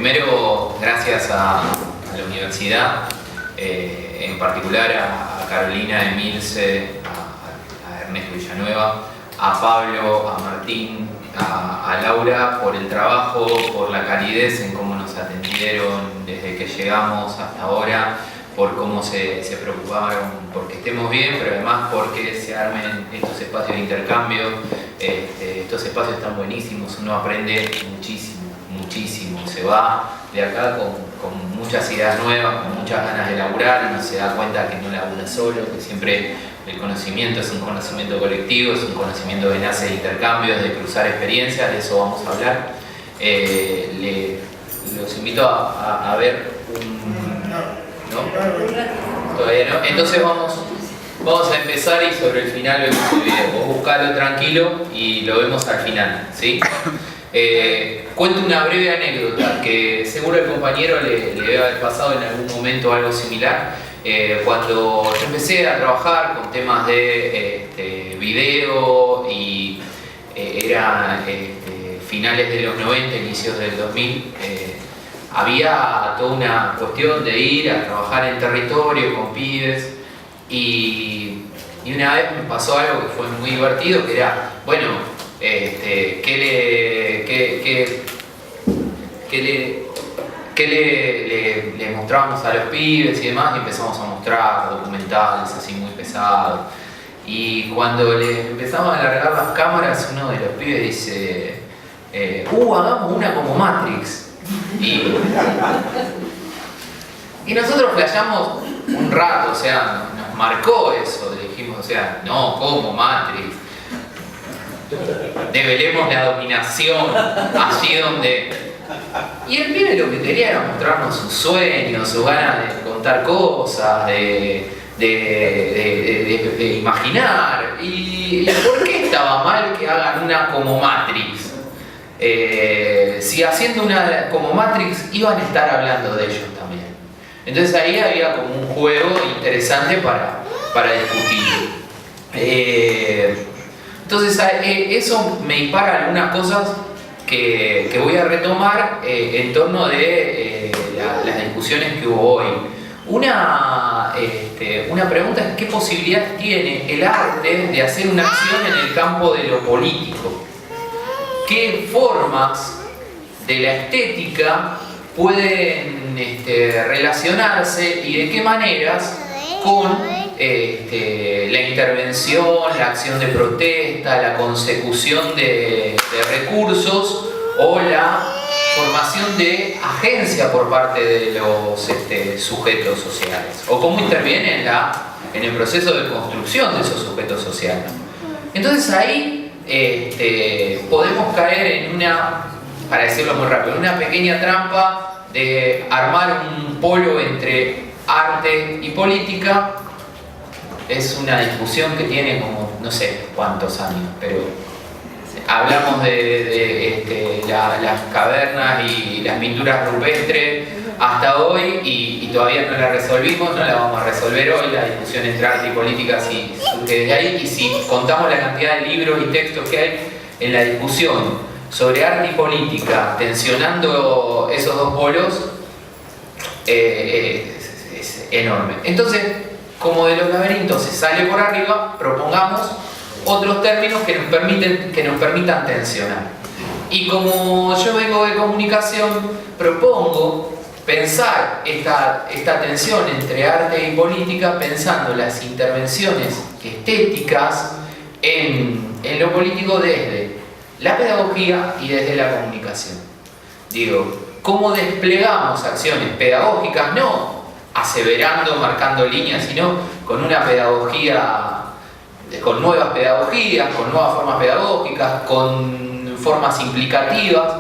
primero, gracias a la universidad, en particular a Carolina Emilce, a Ernesto Villanueva, a Pablo, a Martín, a Laura por el trabajo, por la calidez en cómo nos atendieron desde que llegamos hasta ahora, por cómo se preocuparon porque estemos bien, pero además porque se armen estos espacios de intercambio. Estos espacios están buenísimos, uno aprende muchísimo, se va de acá con muchas ideas nuevas, con muchas ganas de laburar, uno se da cuenta que no labura solo, que siempre el conocimiento es un conocimiento colectivo, es un conocimiento que nace de intercambios, de cruzar experiencias, de eso vamos a hablar. Los invito a ver ¿no? Todavía no. Entonces vamos a empezar y sobre el final vemos el video. Vos buscalo tranquilo y lo vemos al final, ¿sí? Cuento una breve anécdota que seguro el compañero le debe haber pasado en algún momento algo similar. Cuando yo empecé a trabajar con temas de video y era finales de los 90, inicios del 2000, había toda una cuestión de ir a trabajar en territorio con pibes y una vez me pasó algo que fue muy divertido, que era, bueno, ¿qué le mostrábamos a los pibes y demás? Y empezamos a mostrar documentales así muy pesados. Y cuando les empezamos a alargar las cámaras, uno de los pibes dice, hagamos una como Matrix. Y nosotros flasheamos un rato, o sea, nos marcó eso, dijimos, o sea, no, como Matrix. Develemos la dominación, allí donde... Y el pibe lo que quería era mostrarnos sus sueños, sus ganas de contar cosas, de imaginar. ¿Y por qué estaba mal que hagan una como Matrix? Si haciendo una como Matrix iban a estar hablando de ellos también. Entonces ahí había como un juego interesante para discutir. Entonces eso me dispara algunas cosas que voy a retomar en torno de las discusiones que hubo hoy. Una pregunta es: ¿qué posibilidad tiene el arte de hacer una acción en el campo de lo político? ¿Qué formas de la estética pueden relacionarse y de qué maneras con la intervención, la acción de protesta, la consecución de recursos o la formación de agencia por parte de los sujetos sociales? ¿O cómo interviene en el proceso de construcción de esos sujetos sociales? Entonces ahí podemos caer en una, para decirlo muy rápido, en una pequeña trampa de armar un polo entre arte y política. Es una discusión que tiene como no sé cuántos años, pero hablamos de las cavernas y las pinturas rupestres hasta hoy y todavía no la resolvimos, no la vamos a resolver hoy. La discusión entre arte y política sí surge desde ahí, y si contamos la cantidad de libros y textos que hay en la discusión sobre arte y política, tensionando esos dos polos, es enorme. Entonces, como de los laberintos se sale por arriba, propongamos otros términos que nos permitan tensionar. Y como yo vengo de comunicación, propongo pensar esta tensión entre arte y política pensando las intervenciones estéticas en lo político desde la pedagogía y desde la comunicación. Digo, ¿cómo desplegamos acciones pedagógicas? No aseverando, marcando líneas, sino con una pedagogía, con nuevas pedagogías, con nuevas formas pedagógicas, con formas implicativas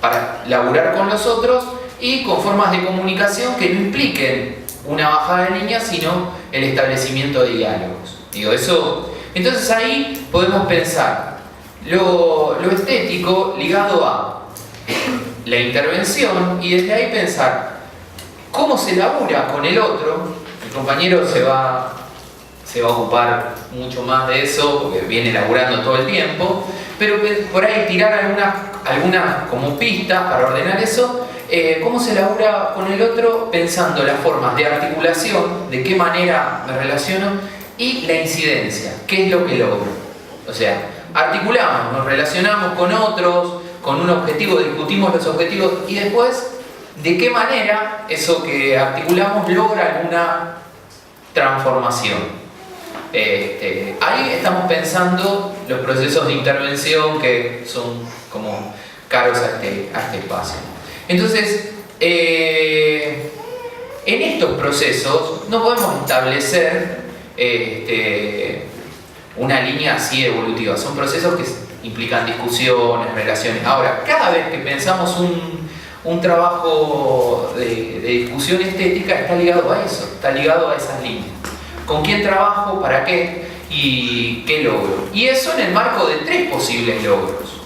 para laburar con los otros, y con formas de comunicación que no impliquen una bajada de línea, sino el establecimiento de diálogos. Digo, eso. Entonces ahí podemos pensar lo estético ligado a la intervención, y desde ahí pensar cómo se labura con el otro. El compañero se va a ocupar mucho más de eso porque viene laburando todo el tiempo, pero por ahí tirar algunas como pistas para ordenar eso cómo se labura con el otro pensando las formas de articulación, de qué manera me relaciono, y la incidencia, qué es lo que logro. O sea, articulamos, nos relacionamos con otros, con un objetivo, discutimos los objetivos y después de qué manera eso que articulamos logra alguna transformación. Ahí estamos pensando los procesos de intervención que son como caros a este espacio. Entonces, en estos procesos no podemos establecer una línea así evolutiva. Son procesos que implican discusiones, relaciones. Ahora, cada vez que pensamos un trabajo de discusión estética está ligado a eso, está ligado a esas líneas. ¿Con quién trabajo? ¿Para qué? ¿Y qué logro? Y eso en el marco de 3 posibles logros.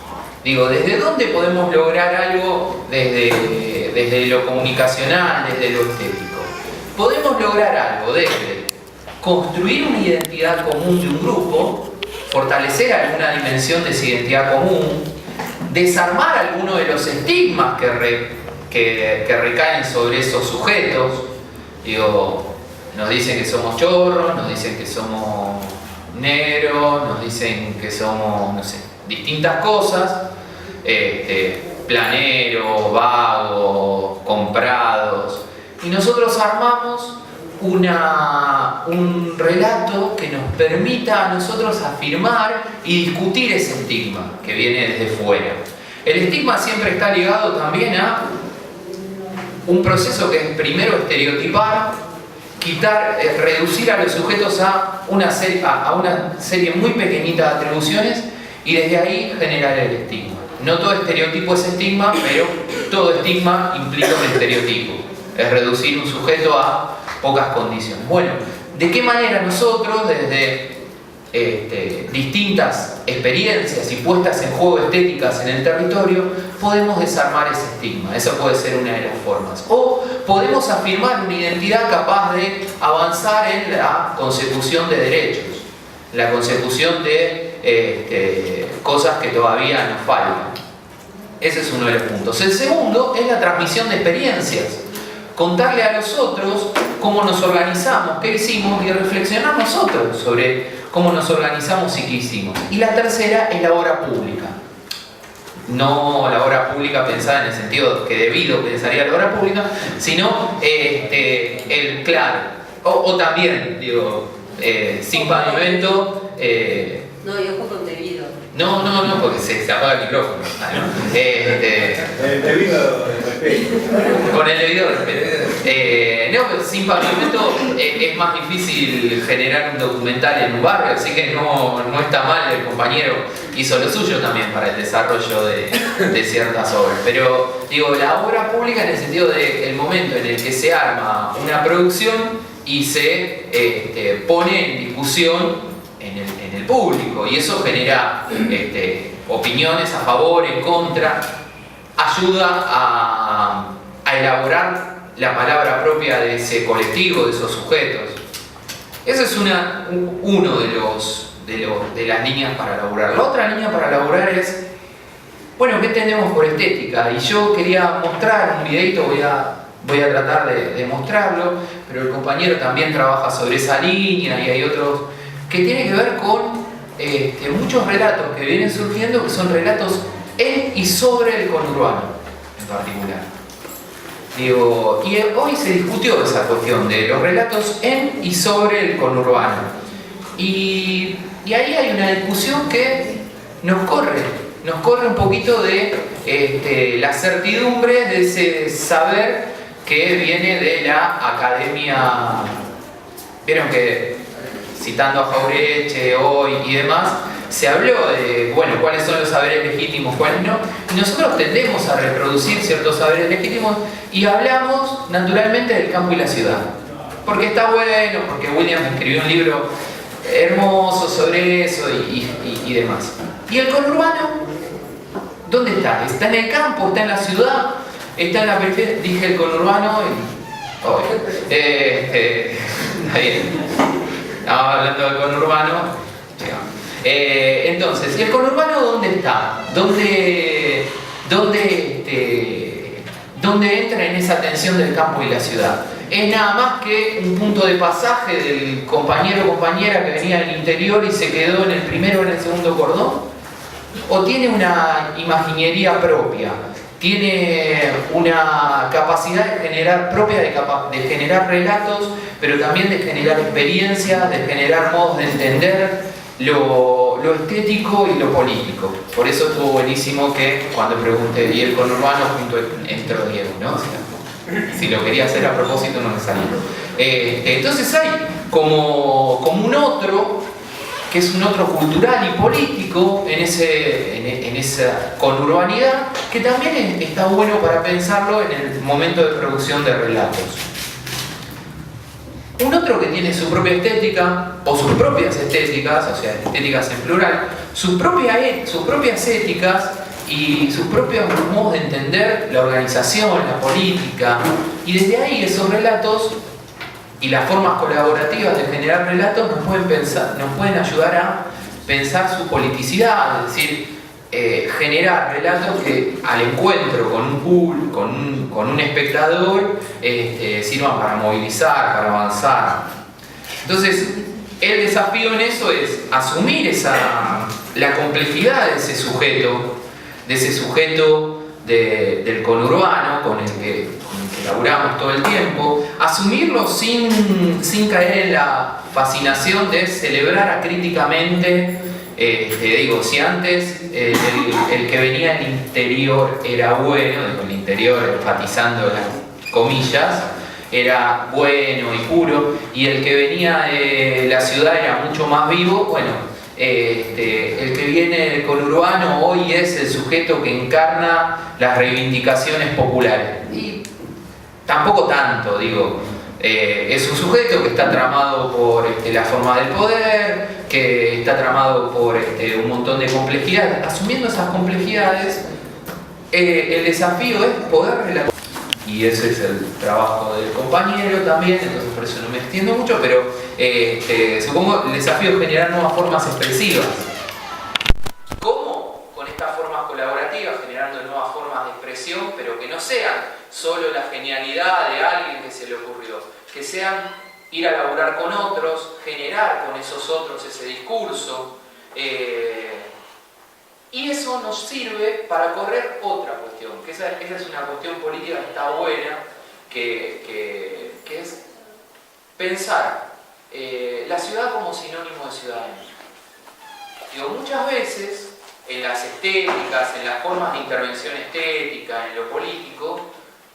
Digo, ¿desde dónde podemos lograr algo? Desde lo comunicacional, desde lo estético. Podemos lograr algo desde construir una identidad común de un grupo, fortalecer alguna dimensión de esa identidad común, desarmar alguno de los estigmas que recaen sobre esos sujetos. Digo, nos dicen que somos chorros, nos dicen que somos negros, nos dicen que somos, no sé, distintas cosas, planeros, vagos, comprados, y nosotros armamos un relato que nos permita a nosotros afirmar y discutir ese estigma que viene desde fuera. El estigma siempre está ligado también a un proceso que es primero estereotipar, reducir a los sujetos a una serie muy pequeñita de atribuciones y desde ahí generar el estigma. No todo estereotipo es estigma, pero todo estigma implica un estereotipo. Es reducir un sujeto a pocas condiciones. Bueno, ¿de qué manera nosotros, desde distintas experiencias y puestas en juego estéticas en el territorio, podemos desarmar ese estigma? Esa puede ser una de las formas. O podemos afirmar una identidad capaz de avanzar en la consecución de derechos, la consecución de cosas que todavía nos faltan. Ese es uno de los puntos. El segundo es la transmisión de experiencias. Contarle a los otros cómo nos organizamos, qué hicimos y reflexionar nosotros sobre cómo nos organizamos y qué hicimos. Y la tercera es la obra pública. No la obra pública pensada en el sentido que debido pensaría la obra pública, sino el claro. O también, digo, sin pavimento. No, yo con debido. No, porque se apaga el micrófono. El debido respeto. Con el debido respeto. No, pero sin pavimento es más difícil generar un documental en un barrio, así que no está mal, el compañero hizo lo suyo también para el desarrollo de ciertas obras. Pero digo, la obra pública en el sentido del momento en el que se arma una producción y se pone en discusión en el público, y eso genera opiniones a favor, en contra, ayuda a elaborar la palabra propia de ese colectivo, de esos sujetos. Eso es uno de las líneas para elaborar. La otra línea para elaborar es, bueno, ¿qué entendemos por estética? Y yo quería mostrar un videito, voy a tratar de mostrarlo, pero el compañero también trabaja sobre esa línea y hay otros que tiene que ver con muchos relatos que vienen surgiendo, que son relatos en y sobre el conurbano en particular. Digo, y hoy se discutió esa cuestión de los relatos en y sobre el conurbano. Y ahí hay una discusión que nos corre un poquito de la certidumbre de ese saber que viene de la academia. Vieron que, citando a Jaureche hoy y demás, se habló de, bueno, cuáles son los saberes legítimos, cuáles no, y nosotros tendemos a reproducir ciertos saberes legítimos y hablamos naturalmente del campo y la ciudad. Porque está bueno, porque Williams escribió un libro hermoso sobre eso y demás. ¿Y el conurbano? ¿Dónde está? ¿Está en el campo? ¿Está en la ciudad? ¿Está en la periferia? Dije el conurbano y... está bien. Estaba hablando del conurbano. Entonces, ¿y el conurbano dónde está? ¿Dónde donde entra en esa tensión del campo y la ciudad. Es nada más que un punto de pasaje del compañero o compañera que venía del interior y se quedó en el primero o en el segundo cordón, o tiene una imaginería propia, tiene una capacidad de generar propia de generar relatos, pero también de generar experiencias, de generar modos de entender lo estético y lo político. Por eso estuvo buenísimo que cuando pregunté, ¿y el conurbano? Junto entró Diego, ¿no? O sea, si lo quería hacer a propósito no me salió. Entonces hay como un otro, que es un otro cultural y político en esa conurbanidad, que también está bueno para pensarlo en el momento de producción de relatos. Un otro que tiene su propia estética, o sus propias estéticas, o sea, estéticas en plural, sus propias éticas y sus propios modos de entender la organización, la política, y desde ahí esos relatos y las formas colaborativas de generar relatos nos pueden ayudar a pensar su politicidad, es decir, generar relatos que al encuentro con un pool, con un espectador, sirvan para movilizar, para avanzar. Entonces, el desafío en eso es asumir la complejidad de ese sujeto del conurbano con el que laburamos todo el tiempo, asumirlo sin caer en la fascinación de celebrar acríticamente. Digo, si antes el que venía del interior era bueno, digo, el interior enfatizando las comillas, era bueno y puro, y el que venía de la ciudad era mucho más vivo, bueno, el que viene del conurbano hoy es el sujeto que encarna las reivindicaciones populares. Y tampoco tanto, digo. Es un sujeto que está tramado por la forma del poder, que está tramado por un montón de complejidades. Asumiendo esas complejidades, el desafío es poder relatar. Y ese es el trabajo del compañero también, entonces por eso no me extiendo mucho, pero supongo el desafío es generar nuevas formas expresivas. ¿Cómo? Con estas formas colaborativas, generando nuevas formas de expresión, pero que no sean solo la genialidad de alguien que se le ocurrió, que sean ir a laburar con otros, generar con esos otros ese discurso, y eso nos sirve para correr otra cuestión, que esa es una cuestión política que está buena, que es pensar la ciudad como sinónimo de ciudadanía. Digo, muchas veces en las estéticas, en las formas de intervención estética, en lo político,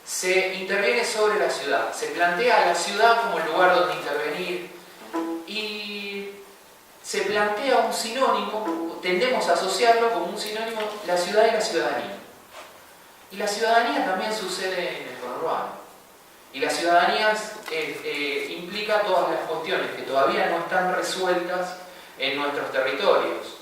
se interviene sobre la ciudad, se plantea la ciudad como el lugar donde intervenir y se plantea un sinónimo, tendemos a asociarlo como un sinónimo la ciudad y la ciudadanía. Y la ciudadanía también sucede en el conurbano. Y la ciudadanía implica todas las cuestiones que todavía no están resueltas en nuestros territorios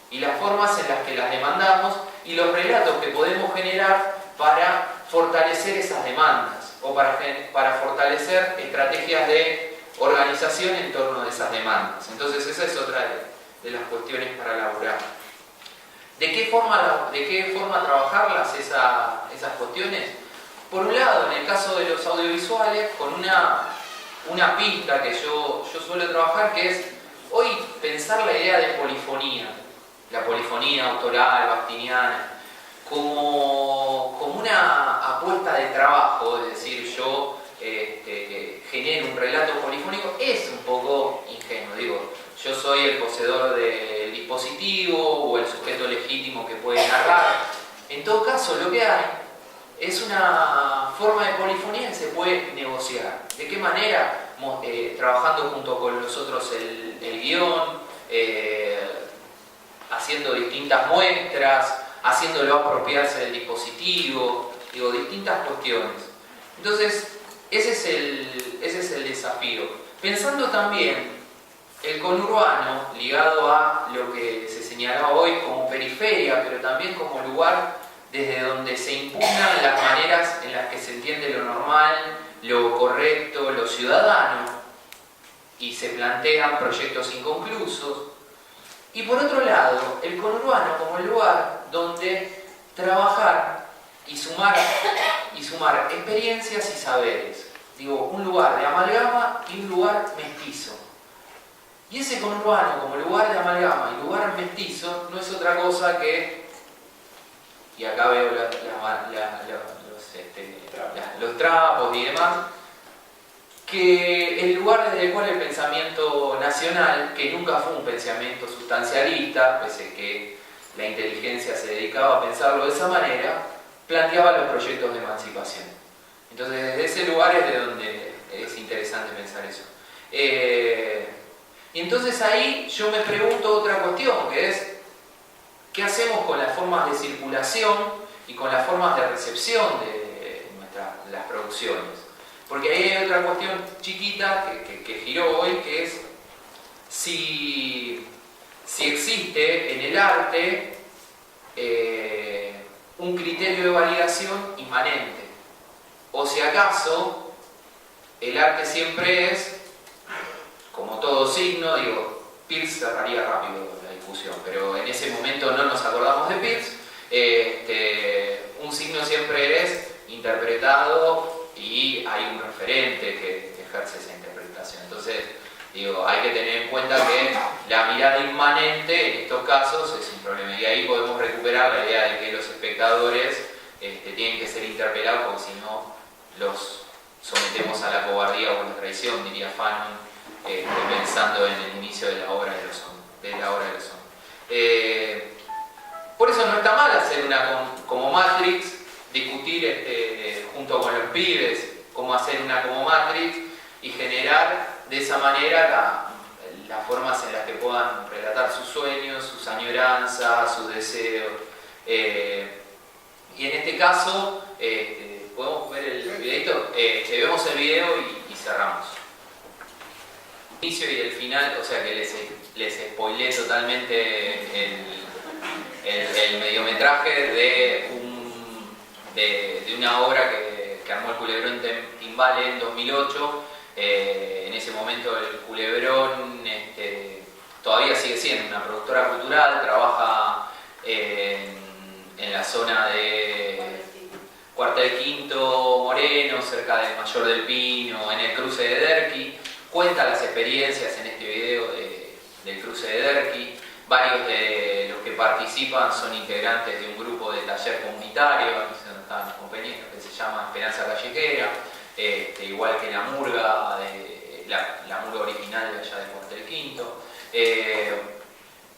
y las formas en las que las demandamos y los relatos que podemos generar para fortalecer esas demandas o para fortalecer estrategias de organización en torno de esas demandas. Entonces esa es otra de las cuestiones para elaborar. ¿De qué forma trabajarlas esas cuestiones? Por un lado, en el caso de los audiovisuales, con una pista que yo suelo trabajar, que es hoy pensar la idea de polifonía, la polifonía autoral, bastiniana, como una apuesta de trabajo, es decir, yo genero un relato polifónico, es un poco ingenuo, digo, yo soy el poseedor del dispositivo o el sujeto legítimo que puede narrar. En todo caso, lo que hay es una forma de polifonía que se puede negociar. ¿De qué manera? Trabajando junto con los otros el guión, haciendo distintas muestras, haciéndolo apropiarse del dispositivo, digo, distintas cuestiones. Entonces, ese es el desafío. Pensando también el conurbano, ligado a lo que se señalaba hoy como periferia, pero también como lugar desde donde se impugnan las maneras en las que se entiende lo normal, lo correcto, lo ciudadano, y se plantean proyectos inconclusos. Y por otro lado, el conurbano como el lugar donde trabajar y sumar experiencias y saberes. Digo, un lugar de amalgama y un lugar mestizo. Y ese conurbano como lugar de amalgama y lugar mestizo no es otra cosa que, y acá veo los trapos y demás, que el lugar desde el cual el pensamiento nacional, que nunca fue un pensamiento sustancialista, pese a que la inteligencia se dedicaba a pensarlo de esa manera, planteaba los proyectos de emancipación. Entonces, desde ese lugar es de donde es interesante pensar eso. Y entonces ahí yo me pregunto otra cuestión, que es, ¿qué hacemos con las formas de circulación y con las formas de recepción de las producciones? Porque ahí hay otra cuestión chiquita que giró hoy, que es si existe en el arte un criterio de validación inmanente, o si acaso el arte siempre es, como todo signo, digo, Peirce cerraría rápido la discusión, pero en ese momento no nos acordamos de Peirce, un signo siempre es interpretado y hay un referente que ejerce esa interpretación. Entonces, digo, hay que tener en cuenta que la mirada inmanente en estos casos es un problema, y ahí podemos recuperar la idea de que los espectadores tienen que ser interpelados, porque si no los sometemos a la cobardía o a la traición, diría Fanon, pensando en el inicio de la obra de los hombres. Por eso no está mal hacer como Matrix, discutir junto con los pibes cómo hacer una como Matrix y generar de esa manera las formas en las que puedan relatar sus sueños, sus añoranzas, sus deseos. Y en este caso, podemos ver el videito, vemos el video y cerramos. El inicio y el final, o sea que les spoileé totalmente el mediometraje de una obra que armó el Culebrón Timbale en 2008. En ese momento el Culebrón todavía sigue siendo una productora cultural, trabaja en la zona de Cuartel Quinto Moreno, cerca de Mayor del Pino, en el cruce de Derqui. Cuenta las experiencias en este video del cruce de Derqui. Varios de los que participan son integrantes de un grupo de taller comunitario, aquí es donde están los compañeros, que se llama Esperanza Callejera, igual que la murga, la murga original de allá de Cuartel Quinto.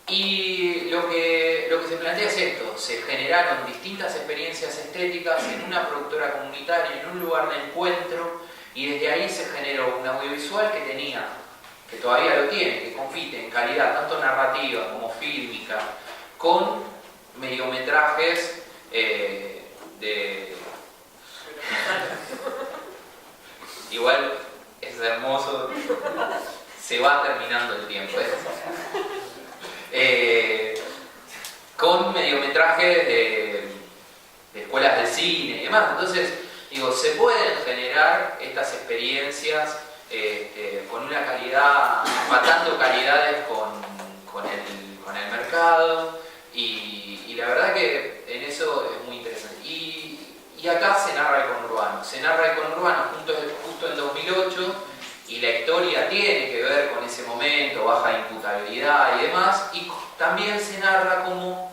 Y lo que se plantea es esto: se generaron distintas experiencias estéticas en una productora comunitaria, en un lugar de encuentro, y desde ahí se generó un audiovisual que todavía lo tiene, que compite en calidad tanto narrativa como fílmica con mediometrajes igual es hermoso, se va terminando el tiempo, con mediometrajes de escuelas de cine y demás. Entonces, digo, se pueden generar estas experiencias con una calidad, empatando calidades con el mercado, y la verdad que en eso es muy interesante. Y acá se narra el conurbano justo en 2008, y la historia tiene que ver con ese momento, baja imputabilidad y demás, y también se narra cómo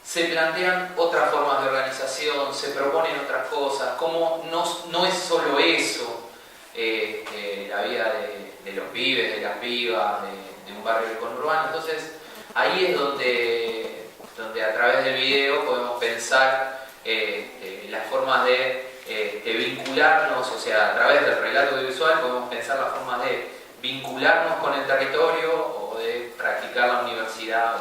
se plantean otras formas de organización, se proponen otras cosas, cómo no es solo eso, la vida de los pibes, de las pibas, de un barrio del conurbano. Entonces ahí es donde a través del video podemos pensar las formas de vincularnos, o sea, a través del relato audiovisual podemos pensar las formas de vincularnos con el territorio o de practicar la universidad